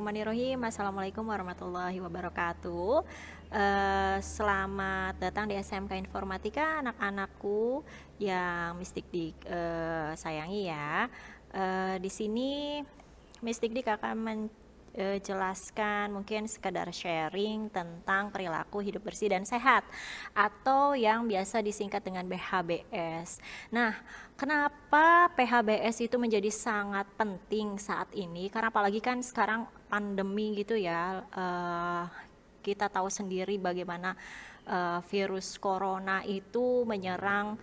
Bismillahirrahmanirrahim. Assalamualaikum warahmatullahi wabarakatuh. Selamat datang di SMK Informatika, anak-anakku yang Miss Dik sayangi ya. Di sini Miss Dik akan menjelaskan mungkin sekedar sharing tentang perilaku hidup bersih dan sehat atau yang biasa disingkat dengan PHBS. Nah, kenapa PHBS itu menjadi sangat penting saat ini? Karena apalagi kan sekarang pandemi gitu ya, kita tahu sendiri bagaimana virus corona itu menyerang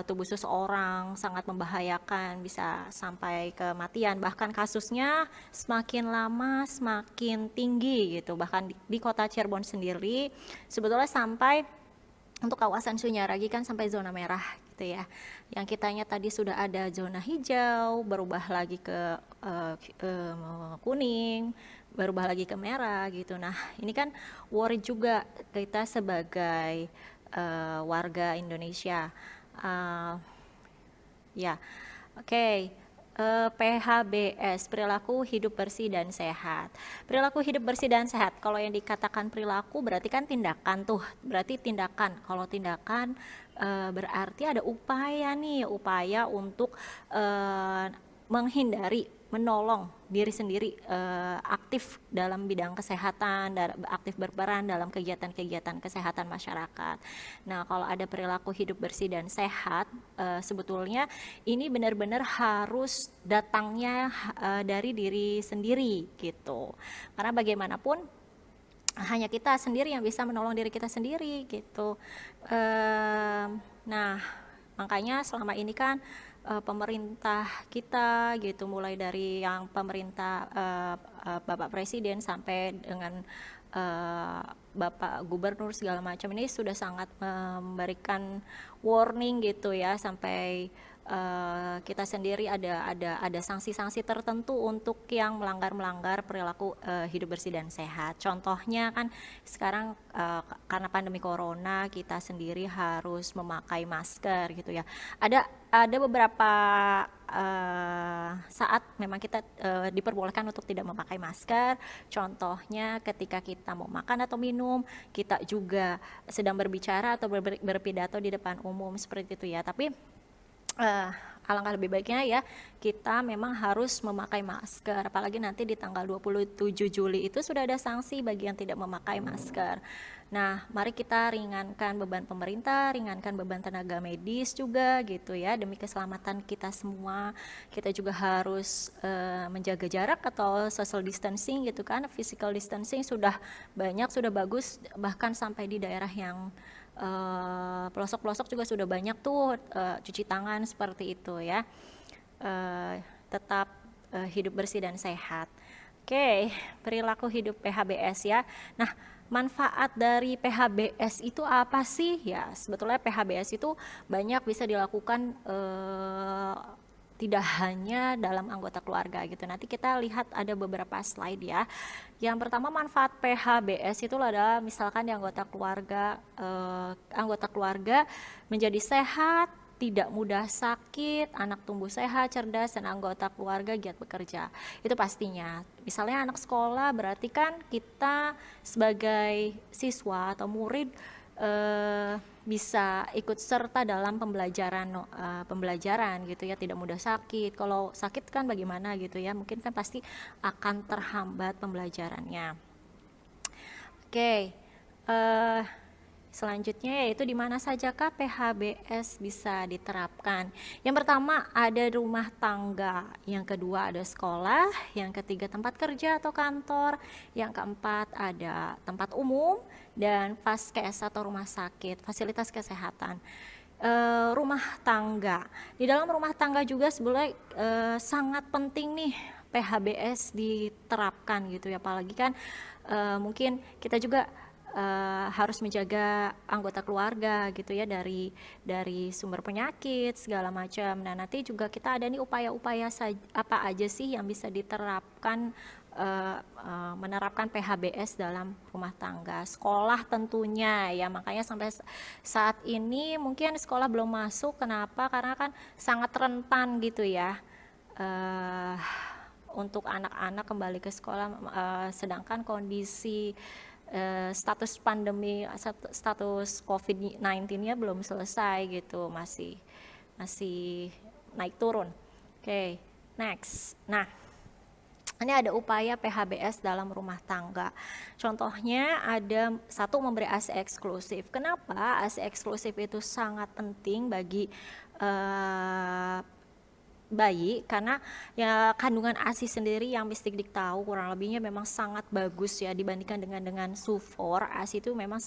tubuh seseorang, sangat membahayakan, bisa sampai kematian. Bahkan kasusnya semakin lama semakin tinggi gitu. Bahkan di kota Cirebon sendiri sebetulnya sampai untuk kawasan Sunyaragi kan sampai zona merah gitu ya. Yang kitanya tadi sudah ada zona hijau, berubah lagi ke kuning, berubah lagi ke merah gitu. Nah, ini kan worry juga kita sebagai warga Indonesia. Ya, oke. PHBS, perilaku hidup bersih dan sehat. Perilaku hidup bersih dan sehat, kalau yang dikatakan perilaku berarti kan tindakan tuh, berarti tindakan. Kalau tindakan berarti ada upaya nih, upaya untuk menghindari, menolong diri sendiri, aktif dalam bidang kesehatan, aktif berperan dalam kegiatan-kegiatan kesehatan masyarakat. Nah, kalau ada perilaku hidup bersih dan sehat, sebetulnya ini benar-benar harus datangnya dari diri sendiri gitu. Karena bagaimanapun hanya kita sendiri yang bisa menolong diri kita sendiri gitu. Nah, makanya selama ini kan pemerintah kita gitu, mulai dari yang pemerintah Bapak Presiden sampai dengan Bapak Gubernur segala macam ini sudah sangat memberikan warning gitu ya, sampai kita sendiri ada sanksi-sanksi tertentu untuk yang melanggar perilaku hidup bersih dan sehat. Contohnya kan sekarang karena pandemi corona kita sendiri harus memakai masker gitu ya. Ada beberapa saat memang kita diperbolehkan untuk tidak memakai masker. Contohnya ketika kita mau makan atau minum, kita juga sedang berbicara atau berpidato di depan umum seperti itu ya. Tapi alangkah lebih baiknya ya kita memang harus memakai masker, apalagi nanti di tanggal 27 Juli itu sudah ada sanksi bagi yang tidak memakai masker. Nah, mari kita ringankan beban pemerintah, ringankan beban tenaga medis juga gitu ya, demi keselamatan kita semua. Kita juga harus menjaga jarak atau social distancing gitu kan, physical distancing sudah banyak, sudah bagus, bahkan sampai di daerah yang pelosok-pelosok juga sudah banyak tuh cuci tangan seperti itu ya. Tetap hidup bersih dan sehat. Oke, perilaku hidup PHBS ya. Nah, manfaat dari PHBS itu apa sih? Ya, sebetulnya PHBS itu banyak bisa dilakukan tidak hanya dalam anggota keluarga gitu. Nanti kita lihat ada beberapa slide ya. Yang pertama, manfaat PHBS itu adalah misalkan di anggota keluarga menjadi sehat, tidak mudah sakit, anak tumbuh sehat, cerdas, dan anggota keluarga giat bekerja. Itu pastinya. Misalnya anak sekolah, berarti kan kita sebagai siswa atau murid bisa ikut serta dalam pembelajaran gitu ya, tidak mudah sakit. Kalau sakit kan bagaimana gitu ya, mungkin kan pasti akan terhambat pembelajarannya. Oke, selanjutnya yaitu di mana sajakah PHBS bisa diterapkan. Yang pertama ada rumah tangga, yang kedua ada sekolah, yang ketiga tempat kerja atau kantor, yang keempat ada tempat umum, dan vaskes atau rumah sakit, fasilitas kesehatan. Rumah tangga, di dalam rumah tangga juga sebenarnya sangat penting nih PHBS diterapkan gitu ya, apalagi kan mungkin kita juga harus menjaga anggota keluarga gitu ya dari sumber penyakit segala macam. Nah, nanti juga kita ada nih upaya-upaya apa aja sih yang bisa diterapkan, menerapkan PHBS dalam rumah tangga. Sekolah tentunya ya, makanya sampai saat ini mungkin sekolah belum masuk. Kenapa? Karena kan sangat rentan gitu ya untuk anak-anak kembali ke sekolah, sedangkan kondisi status pandemi, status COVID-19-nya belum selesai gitu, masih naik turun. Oke, next. Nah, ini ada upaya PHBS dalam rumah tangga. Contohnya ada satu, memberi ASI eksklusif. Kenapa ASI eksklusif itu sangat penting bagi bayi? Karena ya kandungan ASI sendiri yang Mistikdik tahu kurang lebihnya memang sangat bagus ya dibandingkan dengan Sufor. ASI itu memang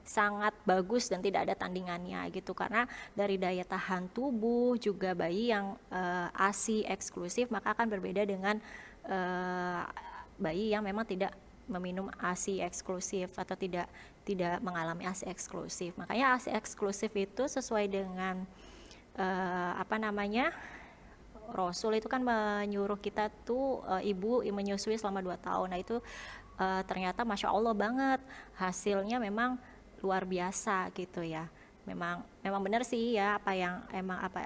sangat bagus dan tidak ada tandingannya gitu, karena dari daya tahan tubuh juga bayi yang ASI eksklusif maka akan berbeda dengan bayi yang memang tidak meminum ASI eksklusif atau tidak mengalami ASI eksklusif. Makanya ASI eksklusif itu sesuai dengan Rasul itu kan menyuruh kita tuh ibu menyusui selama 2 tahun. Nah itu ternyata Masya Allah banget, hasilnya memang luar biasa gitu ya. Memang benar sih ya apa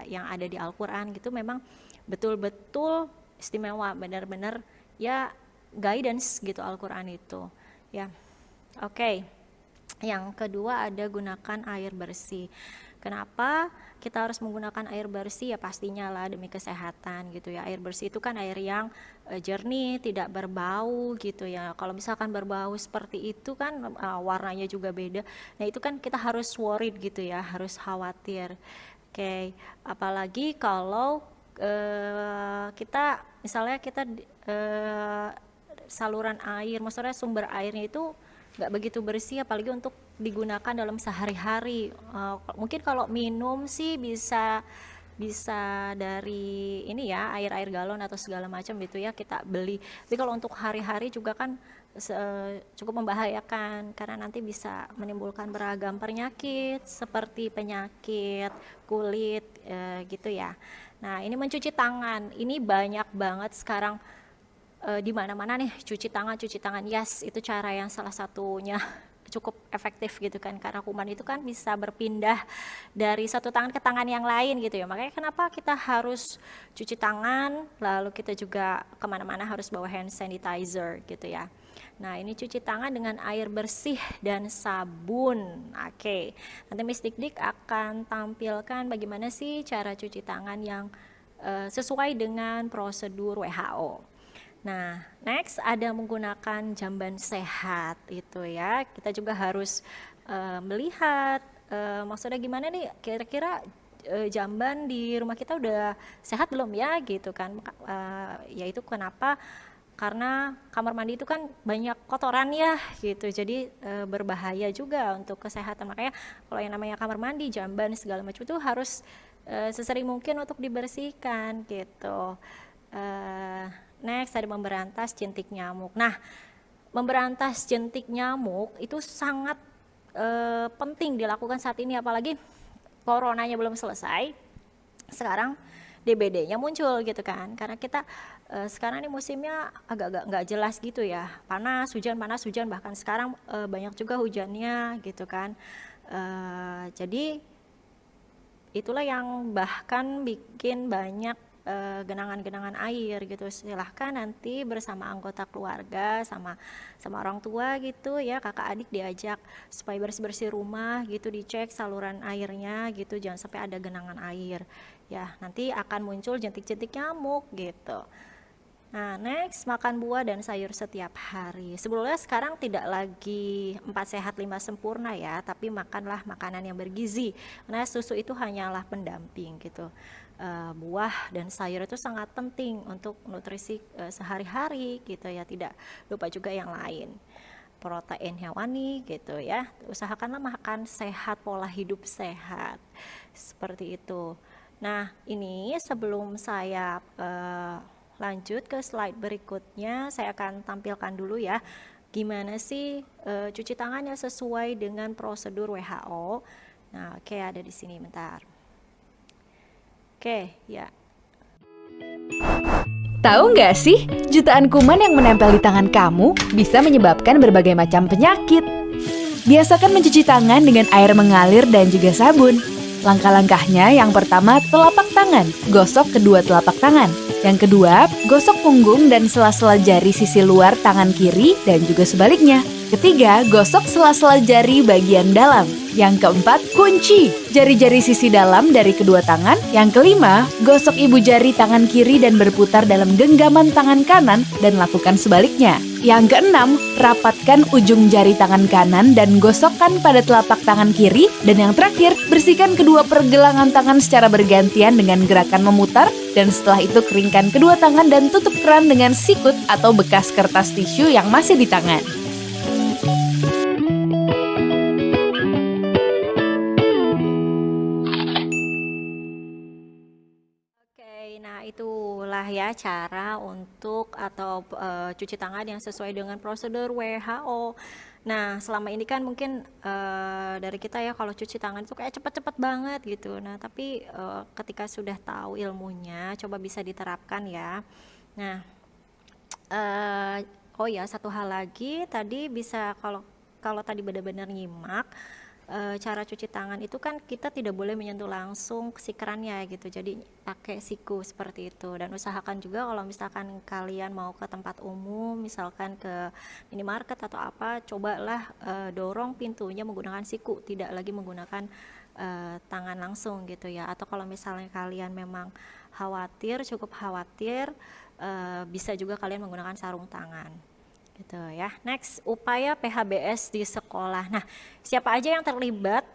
yang ada di Al-Quran gitu, memang betul-betul istimewa, benar-benar ya guidance gitu Al-Quran itu ya. Oke. Yang kedua ada gunakan air bersih. Kenapa kita harus menggunakan air bersih? Ya pastinya lah demi kesehatan gitu ya. Air bersih itu kan air yang jernih, tidak berbau gitu ya. Kalau misalkan berbau seperti itu kan warnanya juga beda. Nah itu kan kita harus worried gitu ya, harus khawatir. Oke. Apalagi kalau kita misalnya saluran air, maksudnya sumber airnya itu nggak begitu bersih, apalagi untuk digunakan dalam sehari-hari. Mungkin kalau minum sih bisa dari ini ya, air galon atau segala macam gitu ya kita beli. Tapi kalau untuk hari-hari juga kan cukup membahayakan, karena nanti bisa menimbulkan beragam penyakit seperti penyakit kulit gitu ya. Nah ini mencuci tangan, ini banyak banget sekarang di mana-mana nih cuci tangan. Yes, itu cara yang salah satunya cukup efektif gitu kan, karena kuman itu kan bisa berpindah dari satu tangan ke tangan yang lain gitu ya. Makanya kenapa kita harus cuci tangan, lalu kita juga kemana-mana harus bawa hand sanitizer gitu ya. Nah ini cuci tangan dengan air bersih dan sabun. Oke. Nanti Mistikdik akan tampilkan bagaimana sih cara cuci tangan yang sesuai dengan prosedur WHO. Nah, next ada menggunakan jamban sehat itu ya. Kita juga harus melihat maksudnya gimana nih, kira-kira jamban di rumah kita udah sehat belum ya gitu kan. Yaitu kenapa? Karena kamar mandi itu kan banyak kotoran ya gitu, jadi berbahaya juga untuk kesehatan. Makanya kalau yang namanya kamar mandi, jamban segala macam itu harus sesering mungkin untuk dibersihkan gitu. Next ada memberantas jentik nyamuk. Nah, memberantas jentik nyamuk itu sangat penting dilakukan saat ini, apalagi coronanya belum selesai. Sekarang DBD-nya muncul gitu kan, karena kita sekarang ini musimnya agak nggak jelas gitu ya, panas hujan, bahkan sekarang banyak juga hujannya gitu kan. Jadi itulah yang bahkan bikin banyak genangan-genangan air gitu. Silahkan nanti bersama anggota keluarga, sama orang tua gitu ya, kakak adik diajak supaya bersih-bersih rumah gitu, dicek saluran airnya gitu, jangan sampai ada genangan air ya, nanti akan muncul jentik-jentik nyamuk gitu. Nah next, makan buah dan sayur setiap hari. Sebelumnya sekarang tidak lagi 4 sehat 5 sempurna ya, tapi makanlah makanan yang bergizi, karena susu itu hanyalah pendamping gitu. Buah dan sayur itu sangat penting untuk nutrisi sehari-hari gitu ya, tidak lupa juga yang lain, protein hewani gitu ya. Usahakanlah makan sehat, pola hidup sehat seperti itu. Nah ini sebelum saya lanjut ke slide berikutnya, saya akan tampilkan dulu ya gimana sih cuci tangannya sesuai dengan prosedur WHO. Nah oke, ada di sini bentar. Oke, ya. Tahu nggak sih, jutaan kuman yang menempel di tangan kamu bisa menyebabkan berbagai macam penyakit. Biasakan mencuci tangan dengan air mengalir dan juga sabun. Langkah-langkahnya yang pertama telapak tangan, gosok kedua telapak tangan. Yang kedua, gosok punggung dan sela-sela jari sisi luar tangan kiri dan juga sebaliknya. Ketiga, gosok sela-sela jari bagian dalam. Yang keempat, kunci jari-jari sisi dalam dari kedua tangan. Yang kelima, gosok ibu jari tangan kiri dan berputar dalam genggaman tangan kanan dan lakukan sebaliknya. Yang keenam, rapatkan ujung jari tangan kanan dan gosokkan pada telapak tangan kiri. Dan yang terakhir, bersihkan kedua pergelangan tangan secara bergantian dengan gerakan memutar. Dan setelah itu keringkan kedua tangan dan tutup keran dengan sikut atau bekas kertas tisu yang masih di tangan. Oke, nah itulah ya cara untuk atau cuci tangan yang sesuai dengan prosedur WHO. Nah, selama ini kan mungkin dari kita ya kalau cuci tangan itu kayak cepet-cepet banget gitu. Nah, tapi ketika sudah tahu ilmunya, coba bisa diterapkan ya. Nah, eh, oh ya satu hal lagi tadi bisa kalau kalau tadi benar-benar nyimak cara cuci tangan itu kan kita tidak boleh menyentuh langsung si kerannya gitu, jadi pakai siku seperti itu. Dan usahakan juga kalau misalkan kalian mau ke tempat umum, misalkan ke minimarket atau apa, cobalah dorong pintunya menggunakan siku, tidak lagi menggunakan tangan langsung gitu ya. Atau kalau misalnya kalian memang khawatir, cukup khawatir, bisa juga kalian menggunakan sarung tangan gitu ya. Next, upaya PHBS di sekolah. Nah, siapa aja yang terlibat?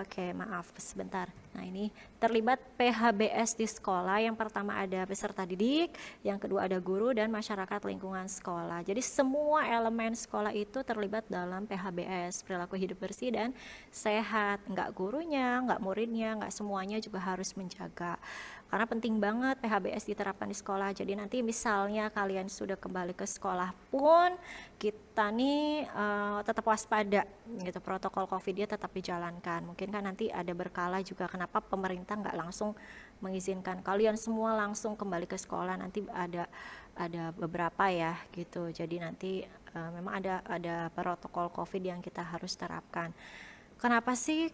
Oke, maaf sebentar. Nah, ini terlibat PHBS di sekolah. Yang pertama ada peserta didik, yang kedua ada guru dan masyarakat lingkungan sekolah. Jadi semua elemen sekolah itu terlibat dalam PHBS, perilaku hidup bersih dan sehat. Enggak gurunya, enggak muridnya, enggak semuanya juga harus menjaga. Karena penting banget PHBS diterapkan di sekolah. Jadi nanti misalnya kalian sudah kembali ke sekolah pun kita nih tetap waspada gitu, protokol COVID-nya tetap dijalankan. Mungkin kan nanti ada berkala juga kenapa pemerintah nggak langsung mengizinkan kalian semua langsung kembali ke sekolah. Nanti ada beberapa ya gitu. Jadi nanti memang ada protokol COVID yang kita harus terapkan. Kenapa sih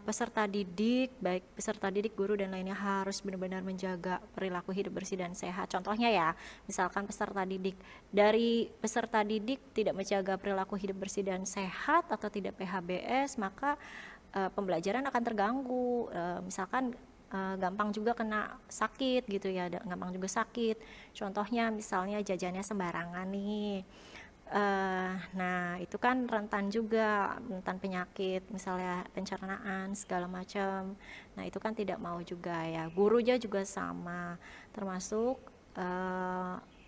peserta didik, baik peserta didik, guru dan lainnya harus benar-benar menjaga perilaku hidup bersih dan sehat? Contohnya ya, misalkan peserta didik, dari peserta didik tidak menjaga perilaku hidup bersih dan sehat atau tidak PHBS, maka pembelajaran akan terganggu. Misalkan gampang juga kena sakit gitu ya, gampang juga sakit. Contohnya misalnya jajannya sembarangan nih. Nah itu kan rentan juga, rentan penyakit misalnya pencernaan segala macam. Nah itu kan tidak mau juga ya. Gurunya juga sama, termasuk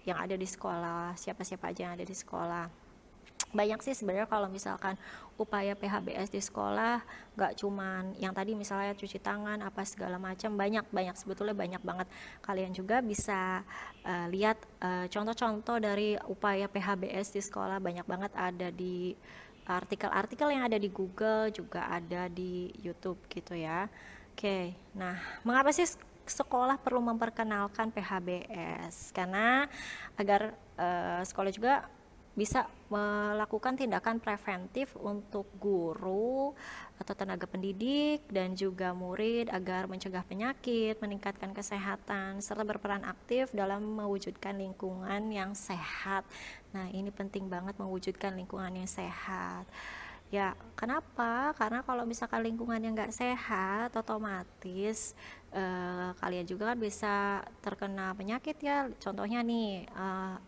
yang ada di sekolah, siapa-siapa aja yang ada di sekolah. Banyak sih sebenarnya kalau misalkan upaya PHBS di sekolah, nggak cuman yang tadi misalnya cuci tangan apa segala macam, banyak sebetulnya banyak banget. Kalian juga bisa lihat contoh-contoh dari upaya PHBS di sekolah, banyak banget ada di artikel-artikel yang ada di Google, juga ada di YouTube gitu ya. Oke, nah mengapa sih sekolah perlu memperkenalkan PHBS? Karena agar sekolah juga bisa melakukan tindakan preventif untuk guru atau tenaga pendidik dan juga murid agar mencegah penyakit, meningkatkan kesehatan, serta berperan aktif dalam mewujudkan lingkungan yang sehat. Nah, ini penting banget mewujudkan lingkungan yang sehat. Ya, kenapa? Karena kalau misalkan lingkungannya nggak sehat, otomatis kalian juga kan bisa terkena penyakit ya. Contohnya nih,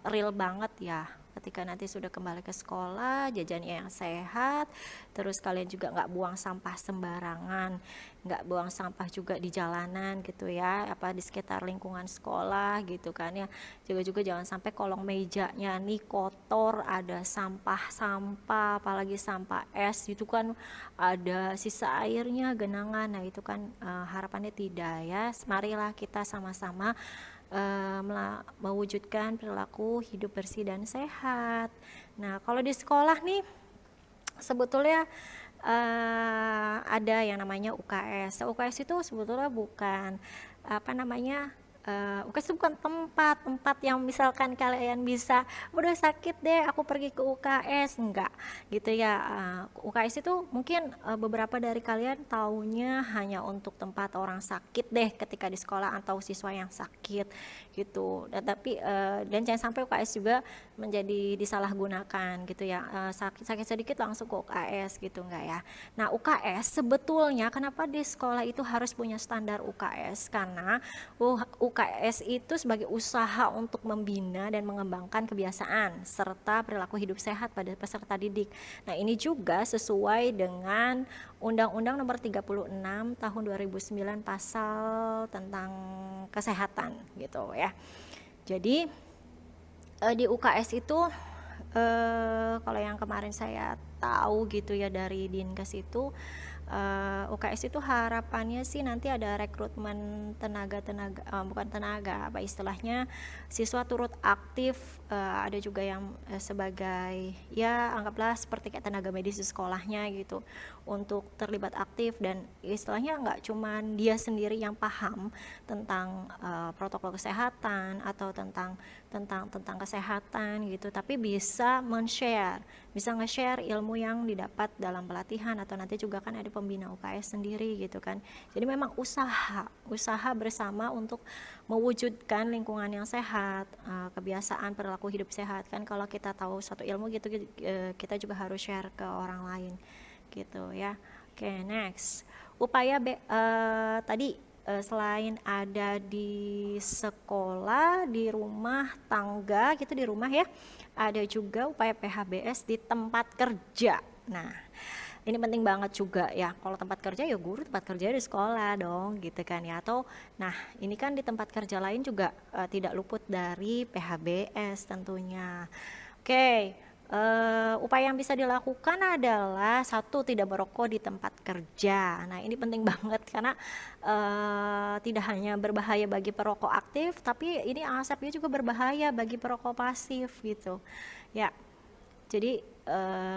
real banget ya. Ketika nanti sudah kembali ke sekolah, jajannya yang sehat, terus kalian juga nggak buang sampah sembarangan, nggak buang sampah juga di jalanan gitu ya, apa di sekitar lingkungan sekolah gitu kan ya. Juga jangan sampai kolong mejanya nih kotor, ada sampah-sampah, apalagi sampah es itu kan ada sisa airnya, genangan. Nah itu kan harapannya tidak ya. Marilah kita sama-sama mewujudkan perilaku hidup bersih dan sehat. Nah, kalau di sekolah nih sebetulnya ada yang namanya UKS. UKS itu sebetulnya bukan apa namanya UKS itu bukan tempat yang misalkan kalian bisa udah sakit deh aku pergi ke UKS, enggak gitu ya. UKS itu mungkin beberapa dari kalian taunya hanya untuk tempat orang sakit deh ketika di sekolah atau siswa yang sakit gitu. Dan jangan sampai UKS juga menjadi disalahgunakan gitu ya. Sakit sedikit langsung ke UKS gitu, enggak ya. Nah, UKS sebetulnya kenapa di sekolah itu harus punya standar UKS, karena UKS itu sebagai usaha untuk membina dan mengembangkan kebiasaan serta perilaku hidup sehat pada peserta didik. Nah, ini juga sesuai dengan Undang-Undang Nomor 36 Tahun 2009 pasal tentang kesehatan gitu ya. Jadi di UKS itu kalau yang kemarin saya tahu gitu ya dari Dinkes itu, UKS itu harapannya sih nanti ada rekrutmen bukan tenaga, apa istilahnya, siswa turut aktif, ada juga yang sebagai ya anggaplah seperti kayak tenaga medis di sekolahnya gitu, untuk terlibat aktif, dan istilahnya nggak cuman dia sendiri yang paham tentang protokol kesehatan atau tentang kesehatan gitu, tapi bisa nge-share ilmu yang didapat dalam pelatihan, atau nanti juga kan ada pembina UKS sendiri gitu kan. Jadi memang usaha bersama untuk mewujudkan lingkungan yang sehat, kebiasaan perilaku hidup sehat kan. Kalau kita tahu satu ilmu gitu, kita juga harus share ke orang lain gitu ya. Oke, next. Tadi selain ada di sekolah, di rumah tangga gitu, di rumah ya, ada juga upaya PHBS di tempat kerja. Nah, ini penting banget juga ya. Kalau tempat kerja ya guru tempat kerja di sekolah dong gitu kan ya. Atau nah ini kan di tempat kerja lain juga tidak luput dari PHBS tentunya. Oke. Upaya yang bisa dilakukan adalah satu, tidak merokok di tempat kerja. Nah, ini penting banget karena tidak hanya berbahaya bagi perokok aktif, tapi ini asapnya juga berbahaya bagi perokok pasif gitu ya. Jadi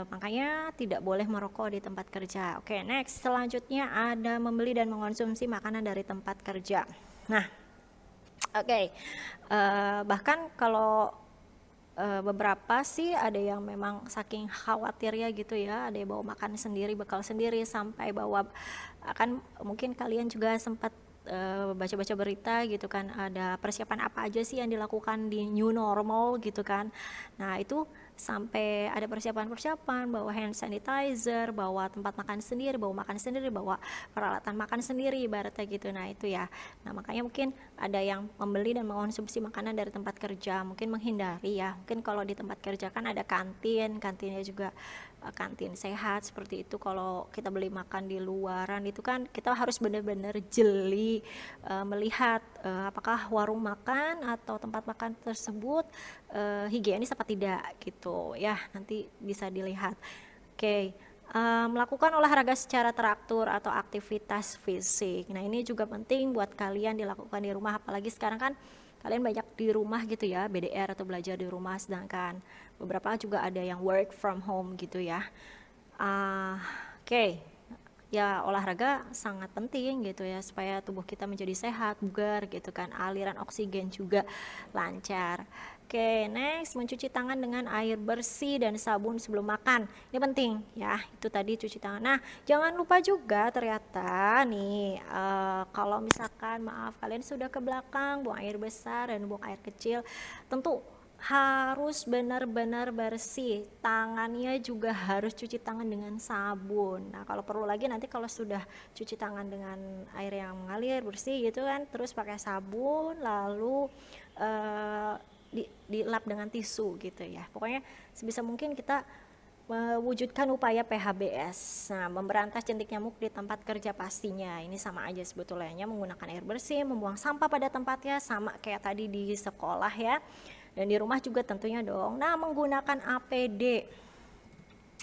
makanya tidak boleh merokok di tempat kerja. Oke, next, selanjutnya ada membeli dan mengonsumsi makanan dari tempat kerja. Nah, oke, bahkan kalau beberapa sih ada yang memang saking khawatirnya gitu ya, ada yang bawa makan sendiri, bekal sendiri, sampai bawa, akan mungkin kalian juga sempat baca-baca berita gitu kan, ada persiapan apa aja sih yang dilakukan di new normal gitu kan. Nah, itu sampai ada persiapan bawa hand sanitizer, bawa tempat makan sendiri, bawa makan sendiri, bawa peralatan makan sendiri ibaratnya gitu. Nah, itu ya. Nah, makanya mungkin ada yang membeli dan mengonsumsi makanan dari tempat kerja, mungkin menghindari ya. Mungkin kalau di tempat kerja kan ada kantinnya juga kantin sehat seperti itu. Kalau kita beli makan di luaran itu kan kita harus benar-benar jeli melihat apakah warung makan atau tempat makan tersebut higienis apa tidak gitu ya, nanti bisa dilihat. Oke. Melakukan olahraga secara teratur atau aktivitas fisik. Nah, ini juga penting buat kalian dilakukan di rumah, apalagi sekarang kan kalian banyak di rumah gitu ya, BDR atau belajar di rumah, sedangkan beberapa juga ada yang work from home gitu ya. Oke. Ya, olahraga sangat penting gitu ya, supaya tubuh kita menjadi sehat, bugar gitu kan, aliran oksigen juga lancar. Oke, next, mencuci tangan dengan air bersih dan sabun sebelum makan. Ini penting ya, itu tadi cuci tangan. Nah, jangan lupa juga ternyata nih, kalau misalkan maaf kalian sudah ke belakang buang air besar dan buang air kecil, tentu harus benar-benar bersih, tangannya juga harus cuci tangan dengan sabun. Nah, kalau perlu lagi nanti kalau sudah cuci tangan dengan air yang mengalir bersih gitu kan, terus pakai sabun, lalu dilap dengan tisu gitu ya. Pokoknya sebisa mungkin kita mewujudkan upaya PHBS. Nah, memberantas jentik nyamuk di tempat kerja pastinya. Ini sama aja sebetulnya, menggunakan air bersih, membuang sampah pada tempatnya, sama kayak tadi di sekolah ya. Dan di rumah juga tentunya dong. Nah, menggunakan APD.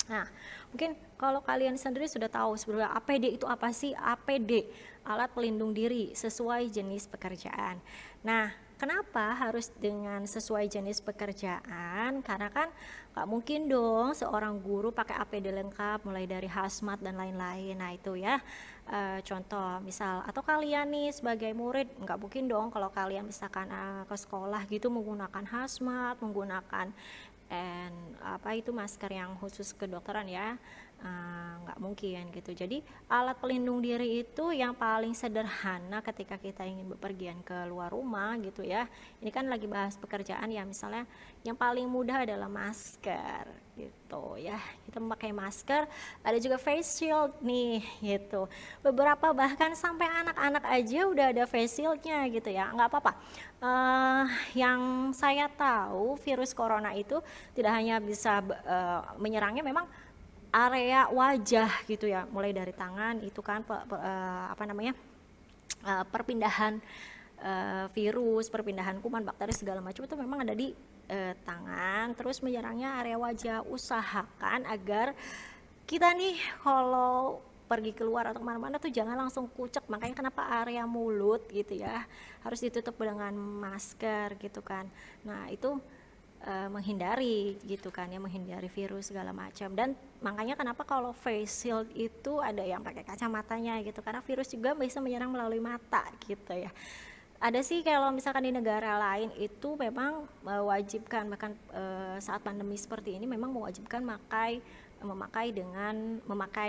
Nah, mungkin kalau kalian sendiri sudah tahu sebenarnya APD itu apa sih? APD, alat pelindung diri sesuai jenis pekerjaan. Nah, kenapa harus dengan sesuai jenis pekerjaan? Karena kan nggak mungkin dong seorang guru pakai APD lengkap mulai dari hazmat dan lain-lain. Nah itu ya, contoh misal, atau kalian nih sebagai murid nggak mungkin dong kalau kalian misalkan ke sekolah gitu menggunakan hazmat, menggunakan apa itu masker yang khusus kedokteran ya. Nggak mungkin gitu. Jadi alat pelindung diri itu yang paling sederhana ketika kita ingin bepergian ke luar rumah gitu ya. Ini kan lagi bahas pekerjaan ya, misalnya yang paling mudah adalah masker gitu ya. Kita memakai masker, ada juga face shield nih gitu. Beberapa bahkan sampai anak-anak aja udah ada face shieldnya gitu ya. Nggak apa-apa. Yang saya tahu virus corona itu tidak hanya bisa menyerangnya memang area wajah gitu ya, mulai dari tangan itu kan perpindahan virus, perpindahan kuman, bakteri segala macam itu memang ada di tangan, terus menyerangnya area wajah. Usahakan agar kita nih kalau pergi keluar atau kemana-mana tuh jangan langsung kucek, makanya kenapa area mulut gitu ya harus ditutup dengan masker gitu kan. Nah itu menghindari gitu kan ya, menghindari virus segala macam. Dan makanya kenapa kalau face shield itu ada yang pakai kacamatanya gitu, karena virus juga bisa menyerang melalui mata gitu ya. Ada sih kalau misalkan di negara lain itu memang mewajibkan, bahkan saat pandemi seperti ini memang mewajibkan memakai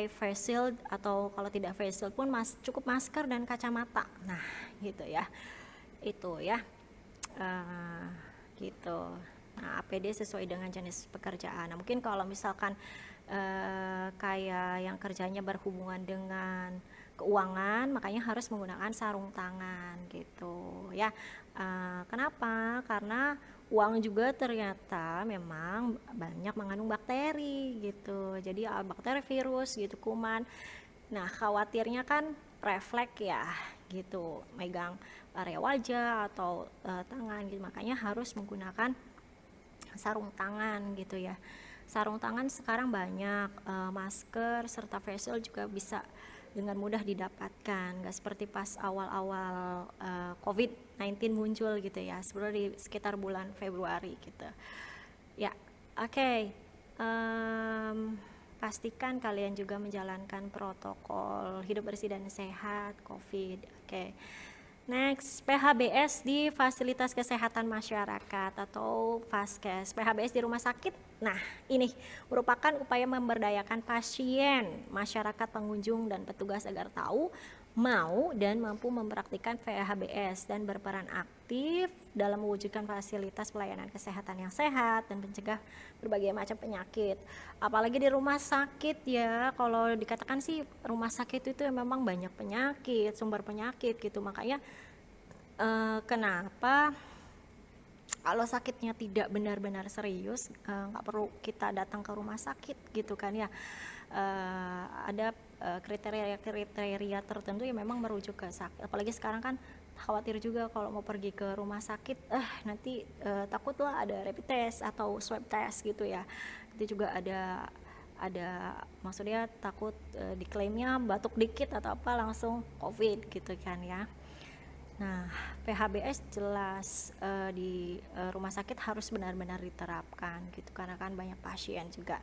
face shield, atau kalau tidak face shield pun cukup masker dan kacamata. Nah gitu ya, itu ya gitu. Nah, APD sesuai dengan jenis pekerjaan. Nah, mungkin kalau misalkan kayak yang kerjanya berhubungan dengan keuangan, makanya harus menggunakan sarung tangan gitu ya. Kenapa? Karena uang juga ternyata memang banyak mengandung bakteri gitu. Jadi bakteri, virus gitu, kuman. Nah, khawatirnya kan refleks ya gitu, megang area wajah atau tangan gitu. Makanya harus menggunakan sarung tangan gitu ya. Sarung tangan sekarang banyak, masker serta face shield juga bisa dengan mudah didapatkan, nggak seperti pas awal-awal COVID-19 muncul gitu ya, sebenarnya di sekitar bulan Februari gitu ya. Oke. Pastikan kalian juga menjalankan protokol hidup bersih dan sehat COVID. Oke. Next, PHBS di fasilitas kesehatan masyarakat atau Faskes. PHBS di rumah sakit. Nah, ini merupakan upaya memberdayakan pasien, masyarakat, pengunjung, dan petugas agar tahu, mau, dan mampu mempraktikkan PHBS dan berperan aktif dalam mewujudkan fasilitas pelayanan kesehatan yang sehat dan mencegah berbagai macam penyakit. Apalagi di rumah sakit ya, kalau dikatakan sih rumah sakit itu memang banyak penyakit, sumber penyakit gitu. Makanya kenapa kalau sakitnya tidak benar-benar serius, nggak perlu kita datang ke rumah sakit gitu kan ya. Ada kriteria tertentu yang memang merujuk ke sakit. Apalagi sekarang kan khawatir juga kalau mau pergi ke rumah sakit, nanti takutlah ada rapid test atau swab test gitu ya. Itu juga ada maksudnya takut diklaimnya batuk dikit atau apa langsung COVID gitu kan ya. Nah, PHBS jelas di rumah sakit harus benar-benar diterapkan gitu, karena kan banyak pasien juga.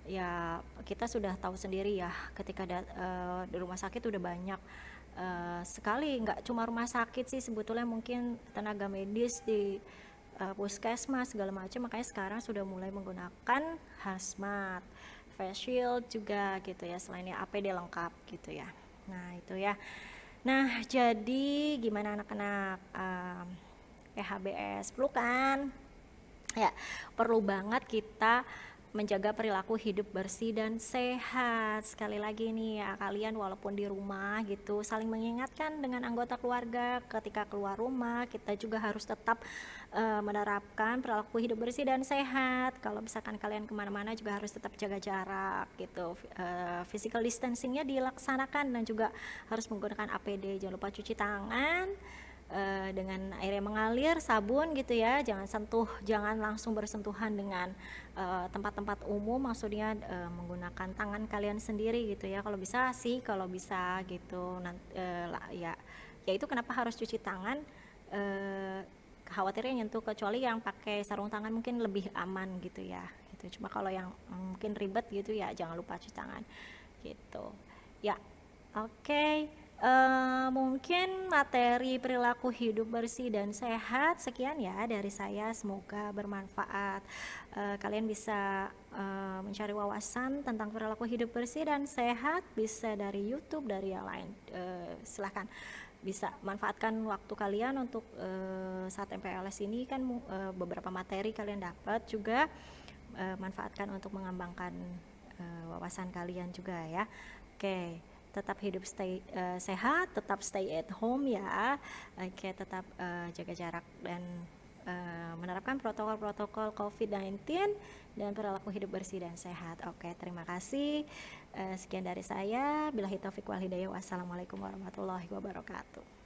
Ya, kita sudah tahu sendiri ya, ketika di rumah sakit udah banyak sekali, nggak cuma rumah sakit sih sebetulnya, mungkin tenaga medis di puskesmas segala macam, makanya sekarang sudah mulai menggunakan hazmat, face shield juga gitu ya, selainnya APD lengkap gitu ya. Nah, itu ya. Nah, jadi gimana anak-anak, PHBS perlu kan? Ya, perlu banget kita menjaga perilaku hidup bersih dan sehat. Sekali lagi nih ya, kalian walaupun di rumah gitu saling mengingatkan dengan anggota keluarga, ketika keluar rumah kita juga harus tetap menerapkan perilaku hidup bersih dan sehat. Kalau misalkan kalian kemana-mana juga harus tetap jaga jarak gitu, physical distancingnya dilaksanakan, dan juga harus menggunakan APD. Jangan lupa cuci tangan dengan air yang mengalir, sabun gitu ya, jangan langsung bersentuhan dengan tempat-tempat umum, maksudnya menggunakan tangan kalian sendiri gitu ya, kalau bisa gitu. Ya itu kenapa harus cuci tangan, khawatirnya nyentuh, kecuali yang pakai sarung tangan mungkin lebih aman gitu ya gitu. Cuma kalau yang mungkin ribet gitu ya jangan lupa cuci tangan gitu ya. Oke, mungkin materi perilaku hidup bersih dan sehat sekian ya dari saya, semoga bermanfaat. Kalian bisa mencari wawasan tentang perilaku hidup bersih dan sehat bisa dari YouTube, dari yang lain. Silahkan bisa manfaatkan waktu kalian untuk saat MPLS ini kan beberapa materi kalian dapat juga, manfaatkan untuk mengembangkan wawasan kalian juga ya. Oke, tetap hidup sehat, tetap stay at home ya. Oke, tetap jaga jarak dan menerapkan protokol-protokol COVID-19 dan perilaku hidup bersih dan sehat. Oke, terima kasih. Sekian dari saya. Billahi taufiq wal hidayah. Wassalamualaikum warahmatullahi wabarakatuh.